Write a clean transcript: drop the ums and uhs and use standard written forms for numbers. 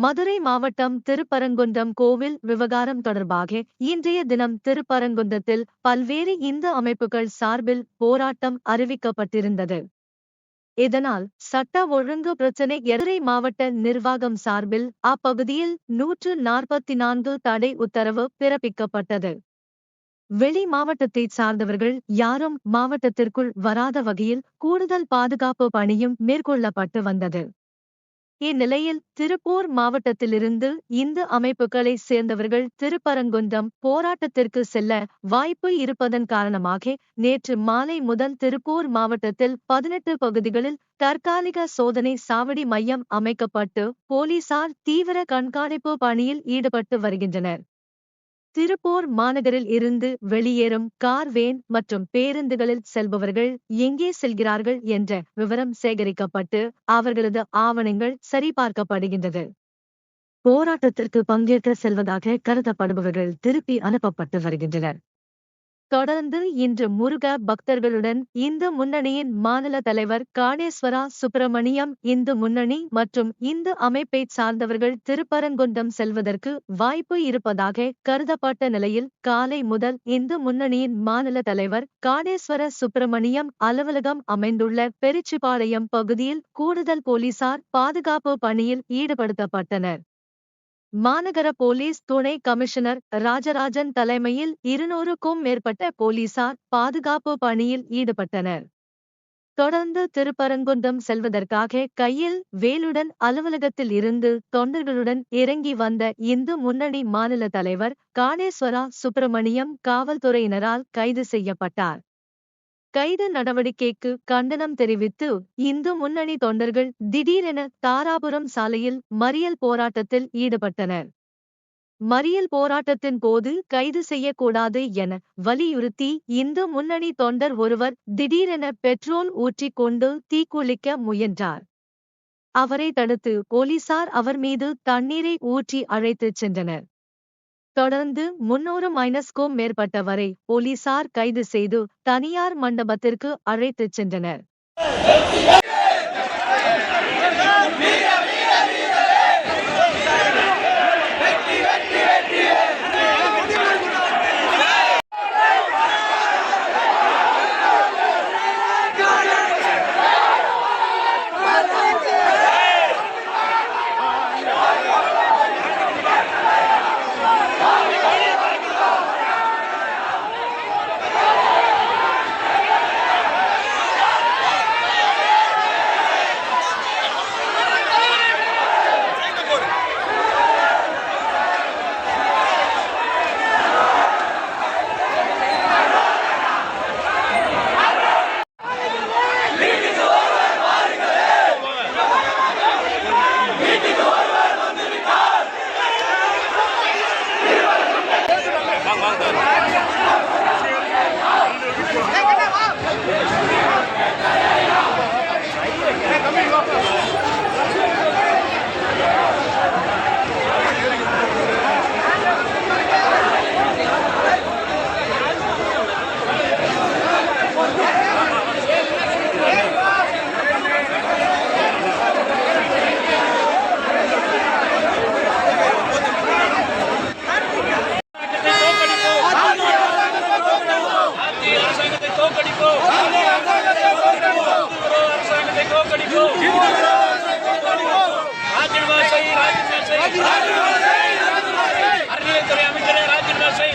மதுரை மாவட்டம் திருப்பரங்குன்றம் கோவில் விவகாரம் தொடர்பாக இன்றைய தினம் திருப்பரங்குன்றத்தில் பல்வேறு இந்து அமைப்புகள் சார்பில் போராட்டம் அறிவிக்கப்பட்டிருந்தது. இதனால் சட்ட ஒழுங்கு பிரச்சினை மதுரை மாவட்ட நிர்வாகம் சார்பில் அப்பகுதியில் 144 தடை உத்தரவு பிறப்பிக்கப்பட்டது. வெளி மாவட்டத்தைச் சார்ந்தவர்கள் யாரும் மாவட்டத்திற்குள் வராத வகையில் கூடுதல் பாதுகாப்பு பணியும் மேற்கொள்ளப்பட்டு வந்தது. இந்நிலையில் திருப்பூர் மாவட்டத்திலிருந்து இந்து அமைப்புகளைச் சேர்ந்தவர்கள் திருப்பரங்குன்றம் போராட்டத்திற்கு செல்ல வாய்ப்பு இருப்பதன் காரணமாக நேற்று மாலை முதல் திருப்பூர் மாவட்டத்தில் 18 பகுதிகளில் தற்காலிக சோதனை சாவடி மையம் அமைக்கப்பட்டு போலீசார் தீவிர கண்காணிப்பு பணியில் ஈடுபட்டு வருகின்றனர். திருப்பூர் மாநகரில் இருந்து வெளியேறும் கார், வேன் மற்றும் பேருந்துகளில் செல்பவர்கள் எங்கே செல்கிறார்கள் என்ற விவரம் சேகரிக்கப்பட்டு அவர்களது ஆவணங்கள் சரிபார்க்கப்படுகின்றது. போராட்டத்திற்கு பங்கேற்க செல்வதாக கருதப்படுபவர்கள் திருப்பி அனுப்பப்பட்டு வருகின்றனர். தொடர்ந்து இன்று முருக பக்தர்களுடன் இந்து முன்னணியின் மாநில தலைவர் காடேஸ்வரா சுப்பிரமணியம், இந்து முன்னணி மற்றும் இந்து அமைப்பைச் சார்ந்தவர்கள் திருப்பரங்குன்றம் செல்வதற்கு வாய்ப்பு இருப்பதாக கருதப்பட்ட நிலையில் காலை முதல் இந்து முன்னணியின் மாநில தலைவர் காடேஸ்வர சுப்பிரமணியம் அலுவலகம் அமைந்துள்ள பெரிச்சிபாளையம் பகுதியில் கூடுதல் போலீசார் பாதுகாப்பு பணியில் ஈடுபடுத்தப்பட்டனர். மாநகர போலீஸ் துணை கமிஷனர் ராஜராஜன் தலைமையில் 200க்கும் மேற்பட்ட போலீசார் பாதுகாப்பு பணியில் ஈடுபட்டனர். தொடர்ந்து திருப்பரங்குன்றம் செல்வதற்காக கையில் வேலுடன் அலுவலகத்தில் இருந்து தொண்டர்களுடன் இறங்கி வந்த இந்து முன்னணி மாநில தலைவர் காடேஸ்வரா சுப்பிரமணியம் காவல்துறையினரால் கைது செய்யப்பட்டார். கைது நடவடிக்கைக்கு கண்டனம் தெரிவித்து இந்து முன்னணி தொண்டர்கள் திடீரென தாராபுரம் சாலையில் மறியல் போராட்டத்தில் ஈடுபட்டனர். மறியல் போராட்டத்தின் போது கைது செய்யக்கூடாது என வலியுறுத்தி இந்து முன்னணி தொண்டர் ஒருவர் திடீரென பெட்ரோல் ஊற்றிக் கொண்டு தீக்குளிக்க முயன்றார். அவரை தடுத்து போலீசார் அவர் மீது தண்ணீரை ஊற்றி அழைத்துச் சென்றனர். தொடர்ந்து 300க்கும் மேற்பட்டவரை போலீசார் கைது செய்து தனியார் மண்டபத்திற்கு அழைத்துச் சென்றனர். அறநிலைத்துறை அமைச்சரை ராஜினாமா செய்.